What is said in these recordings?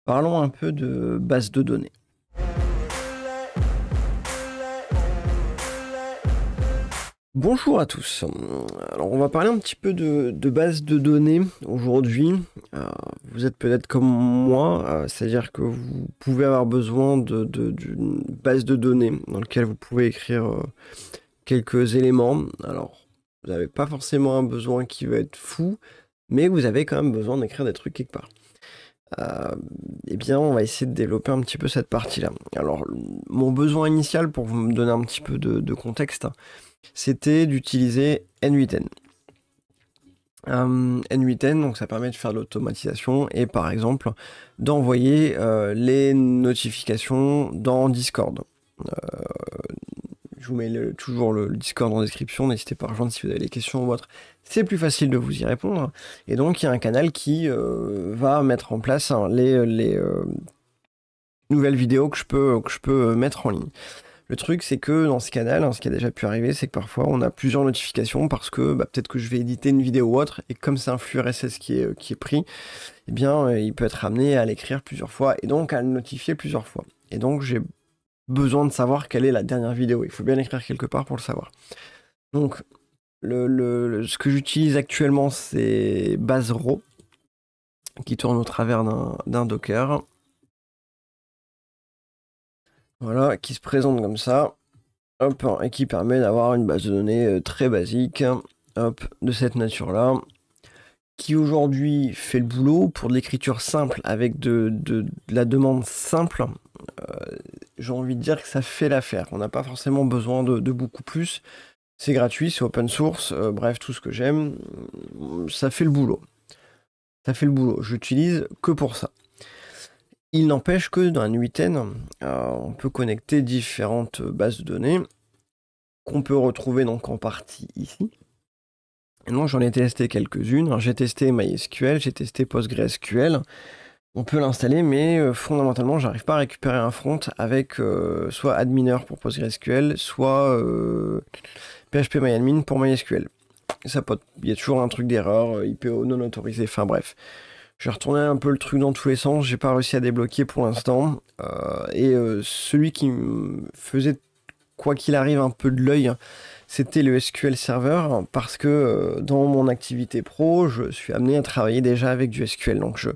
Parlons un peu de base de données. Bonjour à tous. Alors on va parler un petit peu de base de données aujourd'hui. Vous êtes peut-être comme moi, c'est-à-dire que vous pouvez avoir besoin d'une base de données dans laquelle vous pouvez écrire quelques éléments. Alors vous n'avez pas forcément un besoin qui va être fou, mais vous avez quand même besoin d'écrire des trucs quelque part. Eh bien, on va essayer de développer un petit peu cette partie-là. Alors, mon besoin initial, pour vous me donner un petit peu de contexte, c'était d'utiliser N8N. N8N, donc ça permet de faire de l'automatisation et par exemple d'envoyer les notifications dans Discord. Je vous mets toujours le Discord en description, n'hésitez pas à rejoindre si vous avez des questions ou autres, c'est plus facile de vous y répondre. Et donc il y a un canal qui va mettre en place les nouvelles vidéos que je peux mettre en ligne. Le truc c'est que dans ce canal, ce qui a déjà pu arriver, c'est que parfois on a plusieurs notifications parce que peut-être que je vais éditer une vidéo ou autre, et comme c'est un flux RSS qui est pris, eh bien il peut être amené à l'écrire plusieurs fois et donc à le notifier plusieurs fois. Et donc j'ai besoin de savoir quelle est la dernière vidéo. Il faut bien l'écrire quelque part pour le savoir. Donc, ce que j'utilise actuellement, c'est Base.ro, qui tourne au travers d'un Docker. Voilà, qui se présente comme ça. Hop, et qui permet d'avoir une base de données très basique, hop, de cette nature-là, qui aujourd'hui fait le boulot pour de l'écriture simple avec de la demande simple. J'ai envie de dire que ça fait l'affaire. On n'a pas forcément besoin de beaucoup plus. C'est gratuit, c'est open source, bref, tout ce que j'aime. Ça fait le boulot. Ça fait le boulot. J'utilise que pour ça. Il n'empêche que dans N8N, on peut connecter différentes bases de données qu'on peut retrouver donc en partie ici. Et donc j'en ai testé quelques-unes. J'ai testé MySQL, j'ai testé PostgreSQL. On peut l'installer, mais fondamentalement, j'arrive pas à récupérer un front avec soit adminer pour PostgreSQL, soit phpMyAdmin pour MySQL. Ça pote, il y a toujours un truc d'erreur, IPO non autorisé, enfin bref. J'ai retourné un peu le truc dans tous les sens, j'ai pas réussi à débloquer pour l'instant. Celui qui me faisait, quoi qu'il arrive, un peu de l'œil, c'était le SQL Server, parce que dans mon activité pro, je suis amené à travailler déjà avec du SQL. Donc je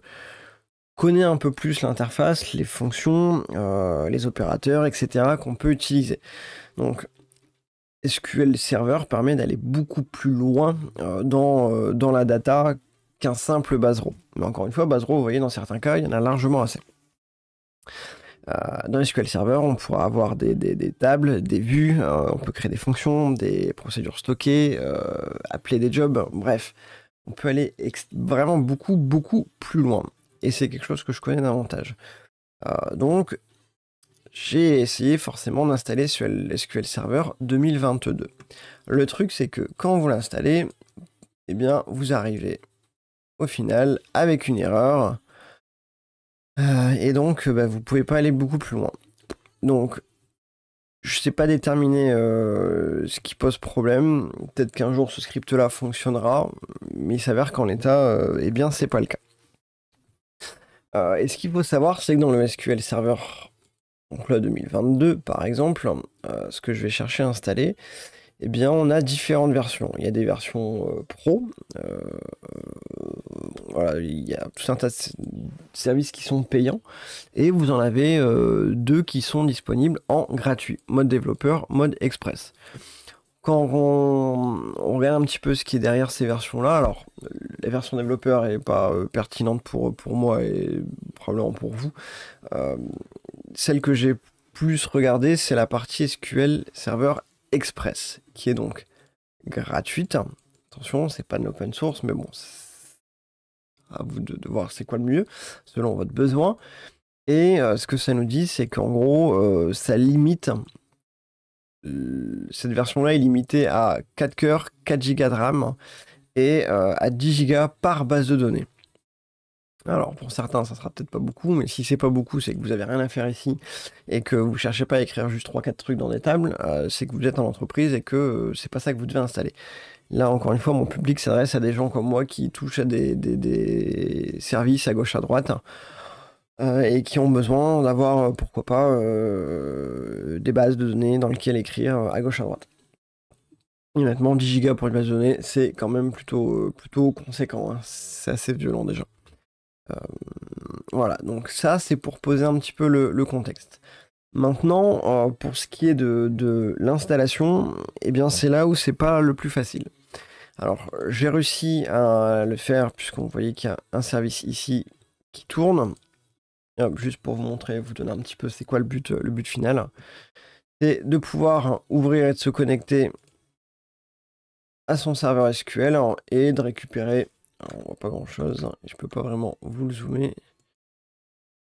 connais un peu plus l'interface, les fonctions, les opérateurs, etc. qu'on peut utiliser. Donc SQL Server permet d'aller beaucoup plus loin dans la data qu'un simple Base.ro. Mais encore une fois, Base.ro, vous voyez, dans certains cas, il y en a largement assez. Dans SQL Server, on pourra avoir des tables, des vues, on peut créer des fonctions, des procédures stockées, appeler des jobs, bref. On peut aller vraiment beaucoup plus loin. Et c'est quelque chose que je connais davantage. Donc, j'ai essayé forcément d'installer sur SQL Server 2022. Le truc, c'est que quand vous l'installez, eh bien, vous arrivez au final avec une erreur. Et donc, vous pouvez pas aller beaucoup plus loin. Donc, je sais pas déterminer ce qui pose problème. Peut-être qu'un jour, ce script-là fonctionnera, mais il s'avère qu'en l'état, eh bien, c'est pas le cas. Et ce qu'il faut savoir, c'est que dans le SQL Server, donc là 2022 par exemple, ce que je vais chercher à installer, eh bien on a différentes versions. Il y a des versions pro, voilà, il y a tout un tas de services qui sont payants, et vous en avez deux qui sont disponibles en gratuit, mode développeur, mode express. Quand on regarde un petit peu ce qui est derrière ces versions-là, alors la version développeur n'est pas pertinente pour moi et probablement pour vous. Celle que j'ai plus regardée, c'est la partie SQL Server Express, qui est donc gratuite. Attention, c'est pas de l'open source, mais bon, à vous de voir c'est quoi le mieux, selon votre besoin. Et ce que ça nous dit, c'est qu'en gros, ça limite. Cette version-là est limitée à 4 cœurs, 4 Go de RAM et à 10 Go par base de données. Alors pour certains ça sera peut-être pas beaucoup, mais si c'est pas beaucoup, c'est que vous avez rien à faire ici et que vous cherchez pas à écrire juste 3-4 trucs dans des tables, c'est que vous êtes en entreprise et que c'est pas ça que vous devez installer. Là encore une fois, mon public s'adresse à des gens comme moi qui touchent à des services à gauche à droite. et qui ont besoin d'avoir, pourquoi pas, des bases de données dans lesquelles écrire à gauche à droite. Honnêtement, 10 Go pour une base de données, c'est quand même plutôt conséquent, hein. C'est assez violent déjà. Voilà, donc ça c'est pour poser un petit peu le contexte. Maintenant, pour ce qui est de l'installation, eh bien c'est là où c'est pas le plus facile. Alors, j'ai réussi à le faire puisqu'on voyait qu'il y a un service ici qui tourne. Hop, juste pour vous montrer, vous donner un petit peu c'est quoi le but final. C'est de pouvoir ouvrir et de se connecter à son serveur SQL et de récupérer. Alors, on voit pas grand chose, hein, je peux pas vraiment vous le zoomer.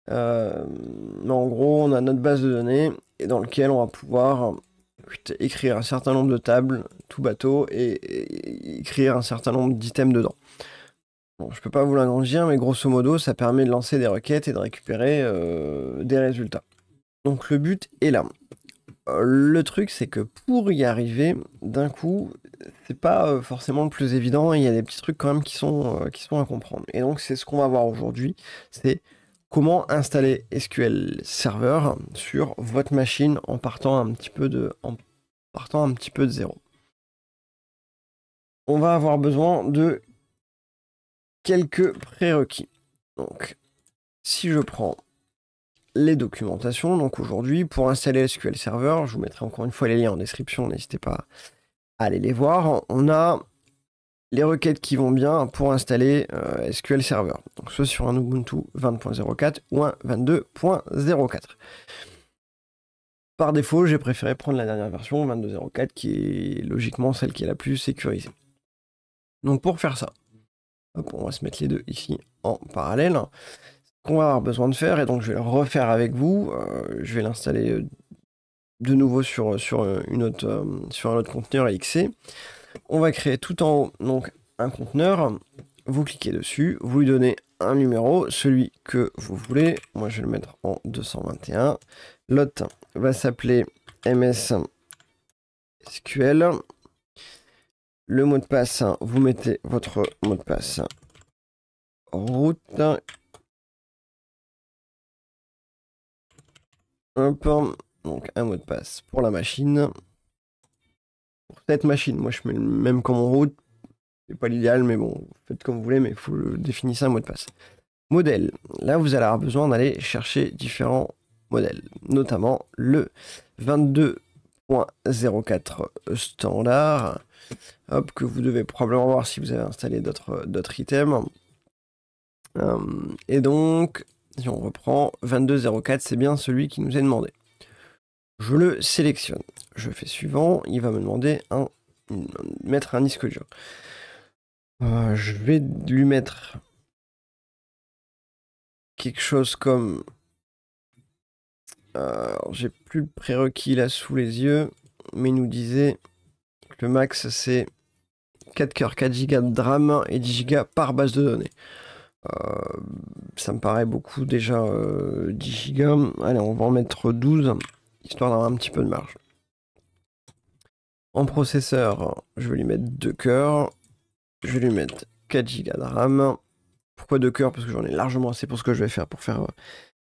Mais en gros, on a notre base de données et dans lequel on va pouvoir écrire un certain nombre de tables, tout bateau, et écrire un certain nombre d'items dedans. Bon, je peux pas vous l'agrandir, mais grosso modo, ça permet de lancer des requêtes et de récupérer des résultats. Donc le but est là. Le truc, c'est que pour y arriver, d'un coup, c'est pas forcément le plus évident, et il y a des petits trucs quand même qui sont à comprendre. Et donc c'est ce qu'on va voir aujourd'hui, c'est comment installer SQL Server sur votre machine en partant un petit peu de zéro. On va avoir besoin de quelques prérequis. Donc, si je prends les documentations, donc aujourd'hui, pour installer SQL Server, je vous mettrai encore une fois les liens en description, n'hésitez pas à aller les voir. On a les requêtes qui vont bien pour installer SQL Server, donc soit sur un Ubuntu 20.04 ou un 22.04. Par défaut, j'ai préféré prendre la dernière version, 22.04, qui est logiquement celle qui est la plus sécurisée. Donc pour faire ça, hop, on va se mettre les deux ici en parallèle. Ce qu'on va avoir besoin de faire, et donc je vais le refaire avec vous, je vais l'installer de nouveau sur un autre conteneur XC. On va créer tout en haut donc un conteneur, vous cliquez dessus, vous lui donnez un numéro, celui que vous voulez. Moi je vais le mettre en 221. L'autre va s'appeler MS SQL. Le mot de passe, vous mettez votre mot de passe route. Hop, donc un mot de passe pour la machine. Pour cette machine, moi je mets le même comme en route. C'est pas l'idéal, mais bon, faites comme vous voulez, mais il faut le définir un mot de passe. Modèle, là vous allez avoir besoin d'aller chercher différents modèles, notamment le 22.04 standard, hop, que vous devez probablement voir si vous avez installé d'autres items. Et donc, si on reprend, 22.04, c'est bien celui qui nous est demandé. Je le sélectionne, je fais suivant, il va me demander mettre un disque dur. Je vais lui mettre quelque chose comme... j'ai plus le prérequis là sous les yeux, mais il nous disait que le max c'est 4 cœurs, 4 Go de RAM et 10 Go par base de données. Ça me paraît beaucoup déjà, 10 Go. Allez, on va en mettre 12, histoire d'avoir un petit peu de marge. En processeur, je vais lui mettre 2 cœurs. Je vais lui mettre 4 Go de RAM. Pourquoi 2 cœurs? Parce que j'en ai largement assez pour ce que je vais faire, pour faire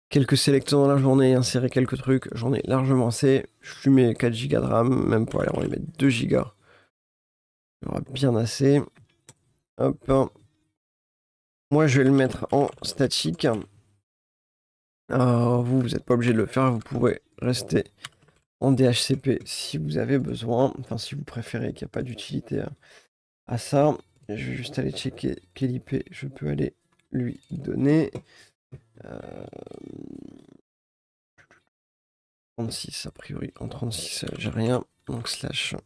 quelques sélections dans la journée, insérer quelques trucs. J'en ai largement assez. Je lui mets 4 Go de RAM, même pas, allez, on va lui mettre 2 Go. Il y aura bien assez. Hop. Moi, je vais le mettre en statique. Vous n'êtes pas obligé de le faire, vous pouvez rester en DHCP si vous avez besoin, enfin si vous préférez, qu'il n'y a pas d'utilité à ça. Je vais juste aller checker quel IP je peux aller lui donner. 36 a priori, en 36 j'ai rien, donc slash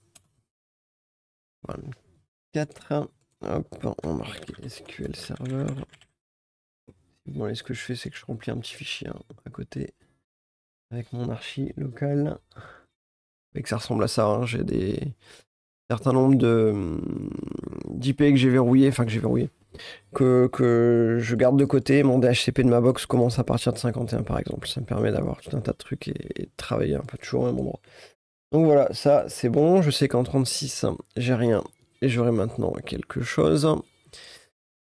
24. Hop, on marque SQL Server. Bon, ce que je fais, c'est que je remplis un petit fichier à côté avec mon archi local. Et que ça ressemble à ça, hein. J'ai des certain nombre d'IP que j'ai verrouillé, que je garde de côté. Mon DHCP de ma box commence à partir de 51 par exemple. Ça me permet d'avoir tout un tas de trucs et de travailler un peu toujours au même endroit. Donc voilà, ça c'est bon. Je sais qu'en 36 j'ai rien et j'aurai maintenant quelque chose.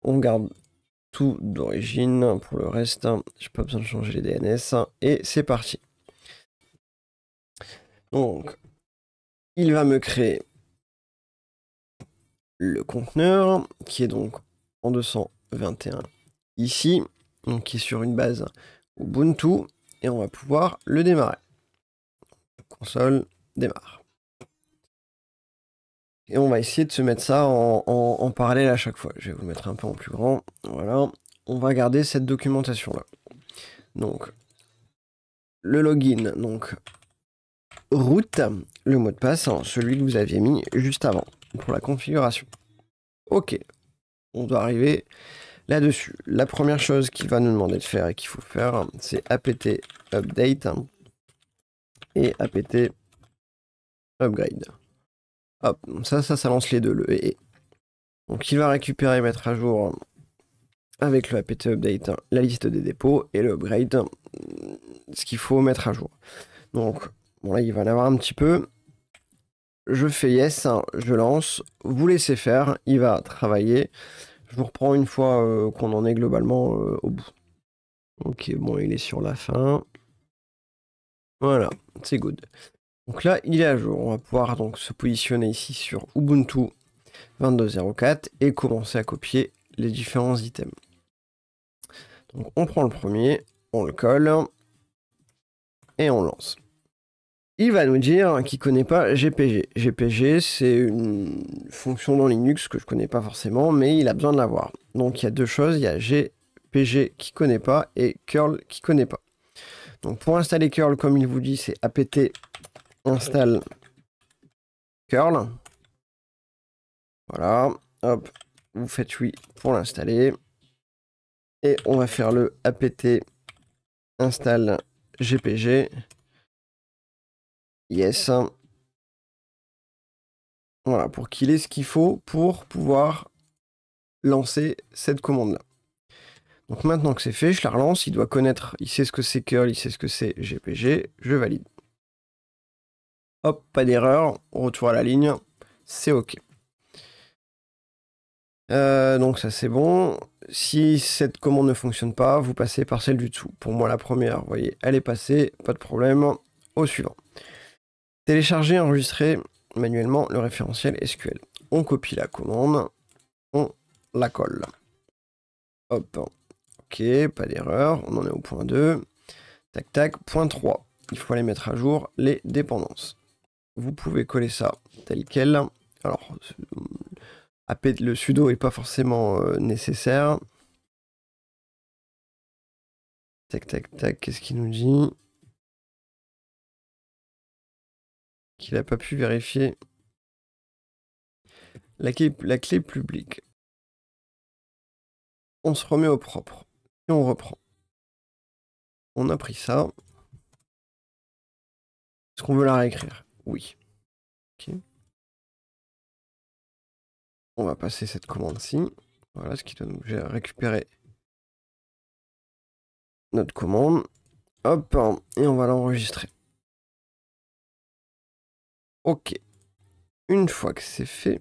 On garde tout d'origine. Pour le reste, j'ai pas besoin de changer les DNS. Et c'est parti. Donc, il va me créer le conteneur qui est donc en 221 ici, donc qui est sur une base Ubuntu, et on va pouvoir le démarrer. Console démarre. Et on va essayer de se mettre ça en parallèle à chaque fois. Je vais vous le mettre un peu en plus grand. Voilà. On va garder cette documentation-là. Donc, le login, donc root, le mot de passe, hein, celui que vous aviez mis juste avant pour la configuration. Ok, on doit arriver là-dessus. La première chose qu'il va nous demander de faire et qu'il faut faire, c'est apt update et apt upgrade. Hop, ça lance les deux, le et. Donc il va récupérer et mettre à jour avec le apt update la liste des dépôts et le upgrade ce qu'il faut mettre à jour. Donc bon là il va en avoir un petit peu. Je fais yes, je lance, vous laissez faire, il va travailler. Je vous reprends une fois qu'on en est globalement au bout. Ok, bon il est sur la fin. Voilà, c'est good. Donc là il est à jour. On va pouvoir donc se positionner ici sur Ubuntu 22.04 et commencer à copier les différents items. Donc on prend le premier, on le colle et on lance. Il va nous dire qu'il ne connaît pas GPG. GPG, c'est une fonction dans Linux que je ne connais pas forcément, mais il a besoin de l'avoir. Donc il y a deux choses, il y a GPG qui ne connaît pas et curl qui ne connaît pas. Donc pour installer curl, comme il vous dit, c'est apt install curl. Voilà, hop, vous faites oui pour l'installer. Et on va faire le apt install GPG. Yes. Voilà, pour qu'il ait ce qu'il faut pour pouvoir lancer cette commande-là. Donc maintenant que c'est fait, je la relance, il doit connaître, il sait ce que c'est curl, il sait ce que c'est GPG, je valide. Hop, pas d'erreur, retour à la ligne, c'est OK. Donc ça c'est bon. Si cette commande ne fonctionne pas, vous passez par celle du dessous. Pour moi la première, vous voyez, elle est passée, pas de problème. Au suivant. Télécharger, enregistrer manuellement le référentiel SQL. On copie la commande, on la colle. Hop, ok, pas d'erreur, on en est au point 2. Tac, tac, point 3. Il faut aller mettre à jour les dépendances. Vous pouvez coller ça tel quel. Alors, le sudo n'est pas forcément nécessaire. Tac, tac, tac, qu'est-ce qu'il nous dit? Qu'il n'a pas pu vérifier la clé publique. On se remet au propre et on reprend. On a pris ça. Est-ce qu'on veut la réécrire? Oui. Ok. On va passer cette commande-ci. Voilà ce qui doit nous récupérer notre commande. Hop, et on va l'enregistrer. Ok. Une fois que c'est fait,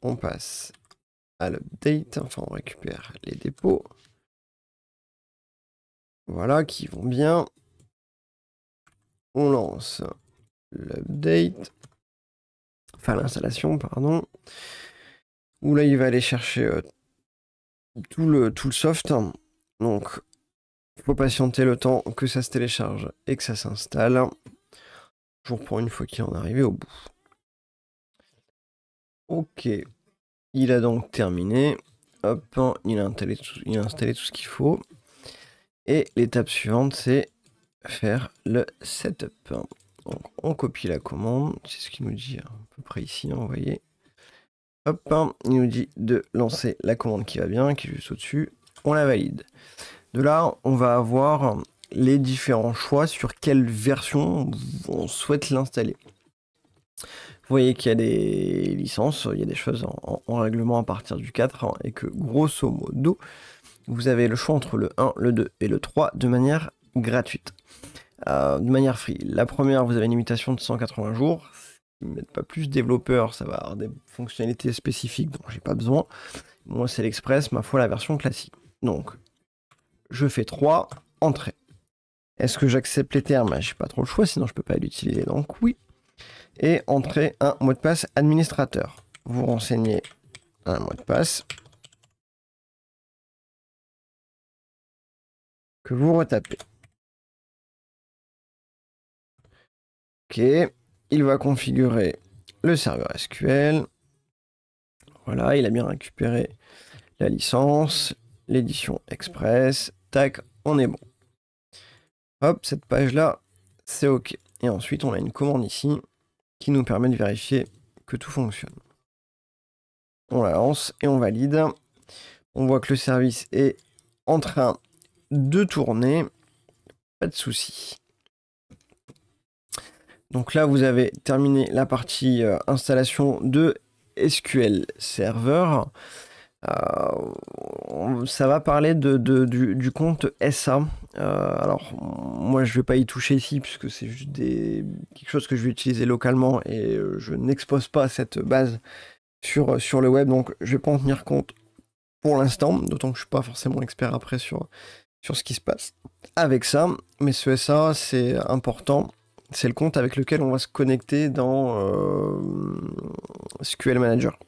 on passe à l'update. Enfin, on récupère les dépôts. Voilà, qui vont bien. On lance l'update. Enfin, l'installation, pardon. Où là, il va aller chercher tout le soft. Donc, il faut patienter le temps que ça se télécharge et que ça s'installe. Je vous reprends une fois qu'il en est arrivé au bout. Ok, il a donc terminé. Hop, il a installé tout ce qu'il faut. Et l'étape suivante, c'est faire le setup. Donc, on copie la commande. C'est ce qu'il nous dit à peu près ici, vous voyez. Hop, il nous dit de lancer la commande qui va bien, qui est juste au-dessus. On la valide. De là, on va avoir les différents choix sur quelle version on souhaite l'installer. Vous voyez qu'il y a des licences, il y a des choses en règlement à partir du 4, et que grosso modo, vous avez le choix entre le 1, le 2 et le 3 de manière gratuite, de manière free. La première, vous avez une limitation de 180 jours. Si vous n'êtes pas plus développeur, ça va avoir des fonctionnalités spécifiques dont j'ai pas besoin. Moi, c'est l'Express, ma foi, la version classique. Donc, je fais 3, entrée. Est-ce que j'accepte les termes? J'ai pas trop le choix, sinon je peux pas l'utiliser. Donc oui. Et entrée un mot de passe administrateur. Vous renseignez un mot de passe que vous retapez. Ok. Il va configurer le serveur SQL. Voilà, il a bien récupéré la licence, l'édition express. Tac, on est bon. Hop, cette page-là, c'est OK. Et ensuite, on a une commande ici qui nous permet de vérifier que tout fonctionne. On la lance et on valide. On voit que le service est en train de tourner. Pas de souci. Donc là, vous avez terminé la partie installation de SQL Server. Ça va parler du compte SA. Alors, moi, je ne vais pas y toucher ici, puisque c'est juste quelque chose que je vais utiliser localement et je n'expose pas cette base sur le web, donc je ne vais pas en tenir compte pour l'instant, d'autant que je ne suis pas forcément expert après sur ce qui se passe avec ça. Mais ce SA, c'est important. C'est le compte avec lequel on va se connecter dans SQL Manager.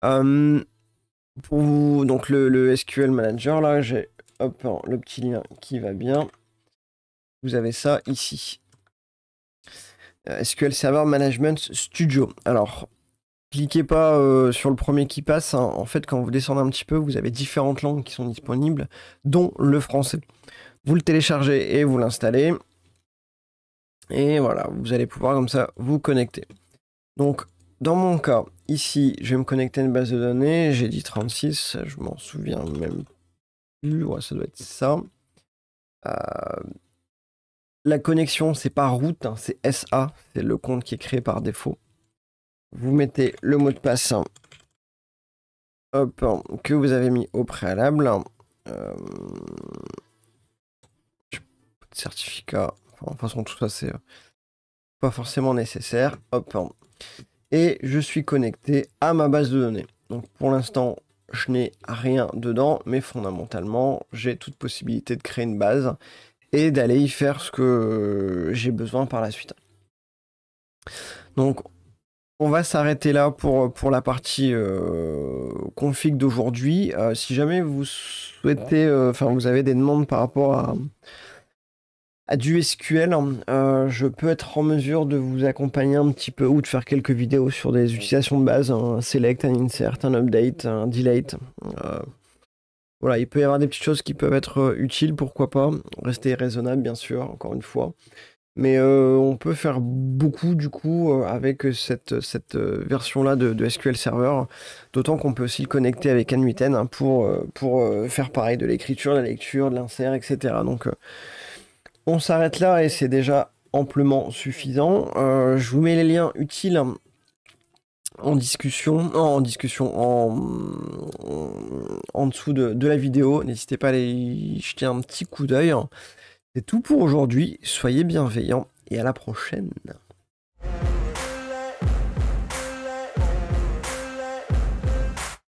Pour vous, donc le SQL Manager, là, j'ai le petit lien qui va bien. Vous avez ça ici. SQL Server Management Studio. Alors, cliquez pas sur le premier qui passe. Hein. En fait, quand vous descendez un petit peu, vous avez différentes langues qui sont disponibles, dont le français. Vous le téléchargez et vous l'installez. Et voilà, vous allez pouvoir comme ça vous connecter. Donc, dans mon cas, ici, je vais me connecter à une base de données. J'ai dit 36, je m'en souviens même plus. Ouais, ça doit être ça. La connexion, c'est pas route, hein, c'est SA. C'est le compte qui est créé par défaut. Vous mettez le mot de passe que vous avez mis au préalable. Certificat. Enfin, de toute façon, tout ça, c'est pas forcément nécessaire. Hop. Et je suis connecté à ma base de données. Donc pour l'instant, je n'ai rien dedans, mais fondamentalement, j'ai toute possibilité de créer une base et d'aller y faire ce que j'ai besoin par la suite. Donc on va s'arrêter là pour la partie config d'aujourd'hui. Si jamais vous souhaitez, vous avez des demandes par rapport à du SQL, je peux être en mesure de vous accompagner un petit peu ou de faire quelques vidéos sur des utilisations de base, un select, un insert, un update, un delete. Voilà, il peut y avoir des petites choses qui peuvent être utiles, pourquoi pas. Rester raisonnable, bien sûr, encore une fois. Mais on peut faire beaucoup, du coup, avec cette version-là de SQL Server. D'autant qu'on peut aussi le connecter avec n8n hein, pour faire pareil, de l'écriture, de la lecture, de l'insert, etc. Donc, on s'arrête là et c'est déjà amplement suffisant. Je vous mets les liens utiles en dessous de la vidéo. N'hésitez pas à aller jeter un petit coup d'œil. C'est tout pour aujourd'hui. Soyez bienveillants et à la prochaine.